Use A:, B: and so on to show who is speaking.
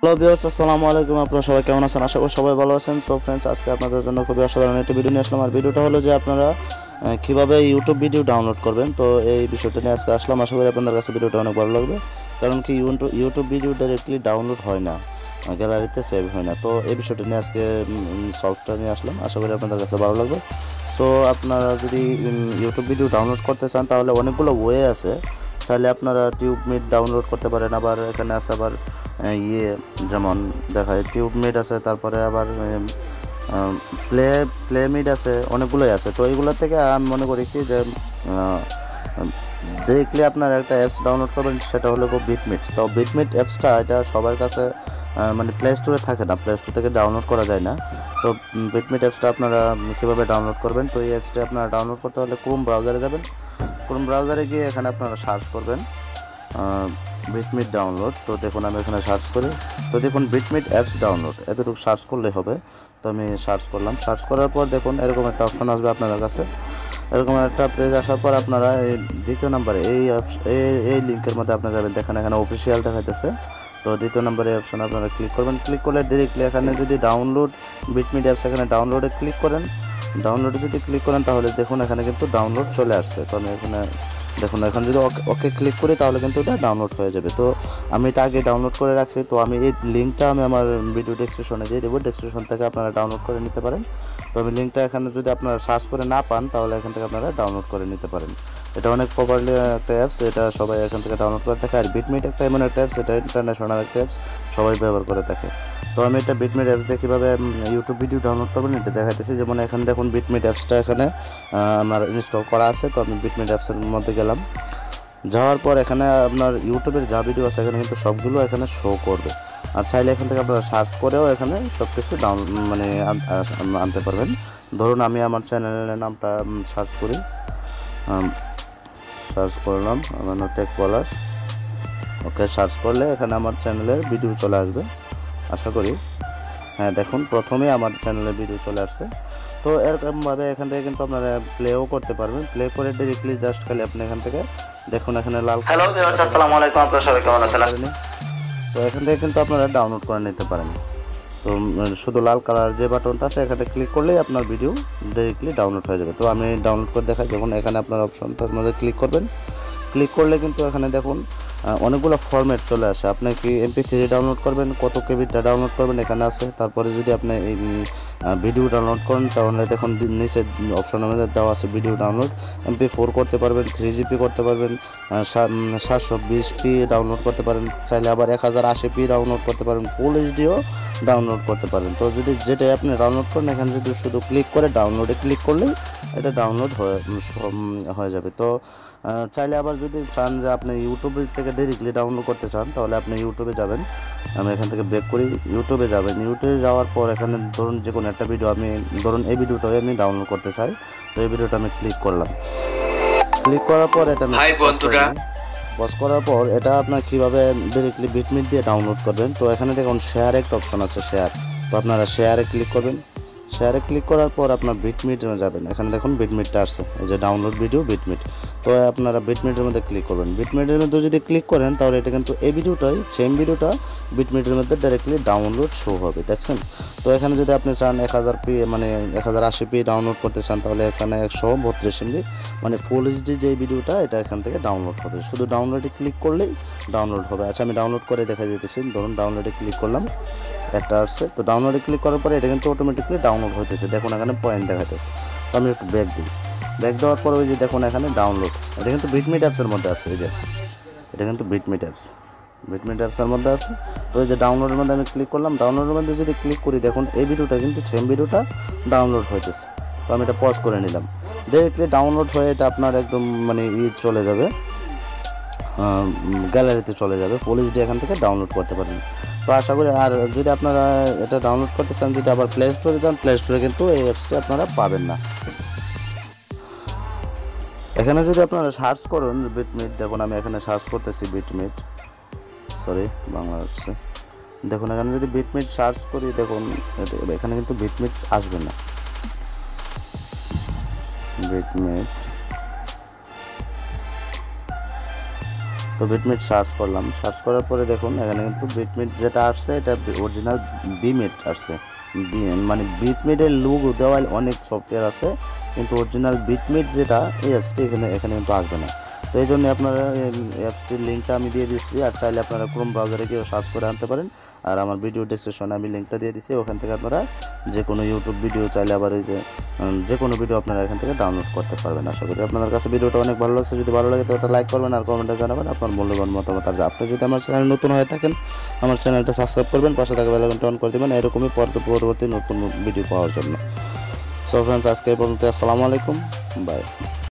A: Hello viewers, আসসালামু আলাইকুম। আপনারা সবাই কেমন আছেন? আশা করি সবাই ভালো আছেন। সো ফ্রেন্ডস, আজকে আপনাদের জন্য খুবই অসাধারণ একটি ভিডিও নিয়ে আসলাম। আর ভিডিওটা হলো যে আপনারা কীভাবে ইউটিউব ভিডিও ডাউনলোড করবেন। তো এই বিষয়টা নিয়ে আজকে আসলাম। আশা করি আপনাদের কাছে ভিডিওটা অনেক ভালো লাগবে, কারণ কি ইউটিউব ভিডিও ডাইরেক্টলি ডাউনলোড হয় না, গ্যালারিতে সেভ হয় না। তো এই বিষয়টা নিয়ে আজকে সলভটা নিয়ে আসলাম। আশা করি আপনাদের কাছে ভালো লাগবে। সো আপনারা যদি ইউটিউব ভিডিও ডাউনলোড করতে চান তাহলে অনেকগুলো ওয়ে আছে। চাইলে আপনারা টিউবমিট ডাউনলোড করতে পারেন। আবার এখানে আছে আবার যেমন দেখায় টিউবমিট আছে, তারপরে আবার প্লেমিট আছে, অনেকগুলোই আছে। তো এইগুলো থেকে আমি মনে করি কি যে ডিরেক্টলি আপনার একটা অ্যাপস ডাউনলোড করবেন, সেটা হলো বিটমিট। তো বিটমিট অ্যাপসটা এটা সবার কাছে মানে প্লে স্টোরে থাকে না, প্লে স্টোর থেকে ডাউনলোড করা যায় না। তো বিটমিট অ্যাপসটা আপনারা কীভাবে ডাউনলোড করবেন? তো এই অ্যাপসটা আপনারা ডাউনলোড করতে হলে ক্রোম ব্রাউজারে যাবেন। ক্রোম ব্রাউজারে গিয়ে এখানে আপনারা সার্চ করবেন বিটমিট ডাউনলোড। তো দেখুন আমি এখানে সার্চ করি, তো দেখুন বিটমিট অ্যাপস ডাউনলোড, এতটুকু সার্চ করলেই হবে। তো আমি সার্চ করলাম। সার্চ করার পর দেখুন এরকম একটা অপশন আসবে আপনাদের কাছে। এরকম একটা পেজ আসার পর আপনারা এই দ্বিতীয় নম্বরে এই লিঙ্কের মধ্যে আপনারা যাবেন। দেখেন এখানে অফিসিয়াল দেখাইতেছে। তো দ্বিতীয় নম্বরে অপশন আপনারা ক্লিক করবেন। ক্লিক করলে ডিরেক্টলি এখানে যদি ডাউনলোড বিটমিট অ্যাপস, এখানে ডাউনলোডে ক্লিক করেন। ডাউনলোডে যদি ক্লিক করেন তাহলে দেখুন এখানে কিন্তু ডাউনলোড চলে আসছে। তো আমি এখানে দেখুন এখন যদি ওকে ক্লিক করি তাহলে কিন্তু এটা ডাউনলোড হয়ে যাবে। তো আমি এটা আগে ডাউনলোড করে রাখছি। তো আমি এই লিঙ্কটা আমি আমার ভিডিও ডেসক্রিপশনে দিয়ে দেবো, ডেসক্রিপশন থেকে আপনারা ডাউনলোড করে নিতে পারেন। তো আমি লিঙ্কটা এখানে যদি আপনারা সার্চ করে না পান তাহলে এখান থেকে আপনারা ডাউনলোড করে নিতে পারেন। এটা অনেক পপুলার একটা অ্যাপস, এটা সবাই এখান থেকে ডাউনলোড করে থাকে। আর বিটমিট একটা এমন একটা অ্যাপস, এটা ইন্টারন্যাশনাল একটা অ্যাপস, সবাই ব্যবহার করে থাকে। তো আমি এটা বিটমিট অ্যাপস দিয়ে কীভাবে ইউটিউব ভিডিও ডাউনলোড করবেন এটা দেখাইতেছি। যেমন এখানে দেখুন বিটমিট অ্যাপসটা এখানে আমার ইনস্টল করা আছে। তো আমি বিটমিট অ্যাপসের মধ্যে গেলাম। যাওয়ার পর এখানে আপনার ইউটিউবের যা ভিডিও আছে এখানে কিন্তু সবগুলো এখানে শো করবে। আর চাইলে এখান থেকে আপনারা সার্চ করেও এখানে সব কিছু আনতে পারবেন। ধরুন আমি আমার চ্যানেলের নামটা সার্চ করি, সার্চ করলাম আমার নাম টেক পলাশ। ওকে সার্চ করলে এখানে আমার চ্যানেলের ভিডিও চলে আসবে আশা করি। হ্যাঁ দেখুন প্রথমেই আমার চ্যানেলের ভিডিও চলে আসছে। তো এরকমভাবে এখান থেকে কিন্তু আপনারা প্লেও করতে পারবেন। প্লে করে ডিরেক্টলি জাস্ট খালি আপনি এখান থেকে দেখুন এখানে লাল। হ্যালো ভিউয়ার্স, আসসালামু আলাইকুম। আপনারা সবাই কেমন আছেন? তো এখান থেকে কিন্তু আপনারা ডাউনলোড করে নিতে পারেন। তো শুধু লাল কালার যে বাটনটা আছে এখানে ক্লিক করলেই আপনার ভিডিও ডিরেক্টলি ডাউনলোড হয়ে যাবে। তো আমি ডাউনলোড করে দেখাই। যখন এখানে আপনার অপশনটার মধ্যে ক্লিক করবেন, ক্লিক করলে কিন্তু এখানে দেখুন অনেকগুলো ফরম্যাট চলে আসে। আপনি কি MP3 ডাউনলোড করবেন, কত কেবিটা ডাউনলোড করবেন এখানে আছে। তারপরে যদি আপনি এই ভিডিও ডাউনলোড করেন তাহলে দেখুন নিচে অপশনের মধ্যে দেওয়া আছে ভিডিও ডাউনলোড। MP4 করতে পারবেন, 3GP করতে পারবেন, 720p ডাউনলোড করতে পারেন, চাইলে আবার 1080p ডাউনলোড করতে পারেন, ফুল এইচডিও ডাউনলোড করতে পারেন। তো যদি যেটাই আপনি ডাউনলোড করেন এখানে যদি শুধু ক্লিক করে ডাউনলোডে ক্লিক করলেই এটা ডাউনলোড হয়ে যাবে। তো চাইলে আবার যদি চান যে আপনি ইউটিউব থেকে ডিরেক্টলি ডাউনলোড করতে চান তাহলে আপনি ইউটিউবে যাবেন। আমি এখান থেকে ব্যাক করি, ইউটিউবে যাবেন। ইউটিউবে যাওয়ার পর এখানে ধরুন যে কোনো একটা ভিডিও, আমি ধরুন এই ভিডিওটাই আমি ডাউনলোড করতে চাই। তো এই ভিডিওটা আমি ক্লিক করলাম। ক্লিক করার পর এটা পজ করার পর এটা আপনার কীভাবে ডিরেক্টলি বিটমিট দিয়ে ডাউনলোড করবেন। তো এখানে দেখুন শেয়ার একটা অপশন আছে, শেয়ার। তো আপনারা শেয়ারে ক্লিক করবেন। শেয়ারে ক্লিক করার পর আপনার বিটমিটে যাবেন। এখানে দেখুন বিটমিটটা আসছে, এই যে ডাউনলোড ভিডিও বিটমিট। তো আপনারা বিটমিটের মধ্যে ক্লিক করবেন। বিটমিটের মধ্যে যদি ক্লিক করেন তাহলে এটা কিন্তু এই ভিডিওটাই, সেম ভিডিওটা বিটমিটের মধ্যে ডাইরেক্টলি ডাউনলোড শো হবে, দেখছেন। তো এখানে যদি আপনি চান 1000p মানে 1080p ডাউনলোড করতে চান তাহলে এখানে 132 MB মানে ফুল এইচডি যে ভিডিওটা এটা এখান থেকে ডাউনলোড হবে। শুধু ডাউনলোডে ক্লিক করলেই ডাউনলোড হবে। আচ্ছা আমি ডাউনলোড করে দেখা যেতেছি। ধরুন ডাউনলোডে ক্লিক করলাম, একটা আসছে। তো ডাউনলোডে ক্লিক করার পরে এটা কিন্তু অটোমেটিকলি ডাউনলোড হইতেছে, দেখুন এখানে পয়েন্ট দেখাইতেছে। তো আমি একটু ব্যাক দিই। ব্যাক দেওয়ার পরে ওই যে দেখুন এখানে ডাউনলোড, এটা কিন্তু বিটমিট অ্যাপসের মধ্যে আছে। এই যে এটা কিন্তু বিটমিট অ্যাপসের মধ্যে আছে। তো এই যে ডাউনলোডের মধ্যে আমি ক্লিক করলাম। ডাউনলোডের মধ্যে যদি ক্লিক করি দেখুন এই ভিডিওটা কিন্তু সেম ভিডিওটা ডাউনলোড হইতেছে। তো আমি এটা পজ করে নিলাম। ডাইরেক্টলি ডাউনলোড হয়ে এটা আপনার একদম মানে চলে যাবে, গ্যালারিতে চলে যাবে। ফুল এইচডি এখান থেকে ডাউনলোড করতে পারবেন। তো আশা করি, আর যদি আপনারা এটা ডাউনলোড করতে চান, যদি আবার প্লে স্টোরে যান, প্লে স্টোরে কিন্তু এই অ্যাপসটি আপনারা পাবেন না। এখানে যদি আপনারা সার্চ করুন বিটমিট, দেখুন আমি এখানে সার্চ করতেছি বিটমিট, সরি বাংলা আসছে। দেখুন এখানে যদি বিটমিট সার্চ করি দেখুন এখানে কিন্তু বিটমিট আসবে না। বিটমিট তো বিটমিট সার্চ করলাম, সার্চ করার পরে দেখুন এখানে কিন্তু বিটমিট যেটা আসছে এটা অরিজিনাল বিমিট আসছে। মানে বিটমিটের লোগো দেওয়া অনেক সফটওয়্যার আছে, কিন্তু অরিজিনাল বিটমিট যেটা এই অ্যাপসটি এখানে কিন্তু আসবে না। তো এই জন্য আপনারা অ্যাপসটির লিঙ্কটা আমি দিয়ে দিচ্ছি, আর চাইলে আপনারা ক্রোম ব্রাউজারে গিয়ে সার্চ করে আনতে পারেন। আর আমার ভিডিও ডেসক্রিপশনে আমি লিঙ্কটা দিয়ে দিচ্ছি, ওখান থেকে আপনারা যে কোনো ইউটিউব ভিডিও চাইলে আবার এই যে কোনো ভিডিও আপনারা এখান থেকে ডাউনলোড করতে পারবেন। আশা করি আপনাদের কাছে ভিডিওটা অনেক ভালো লাগছে। যদি ভালো লাগে তো ওটা লাইক করবেন আর কমেন্টে জানাবেন আপনার মূল্যবান মতামত। আর আপনি যদি আমার চ্যানেল নতুন হয়ে থাকেন, আমার চ্যানেলটা সাবস্ক্রাইব করবেন, পাশে থাকা বেল আইকনটা অন করে দেবেন এরকমই পরবর্তী নতুন ভিডিও পাওয়ার জন্য। সো ফ্রেন্ডস, আজকে এই পর্যন্ত। আসসালামু আলাইকুম, বাই।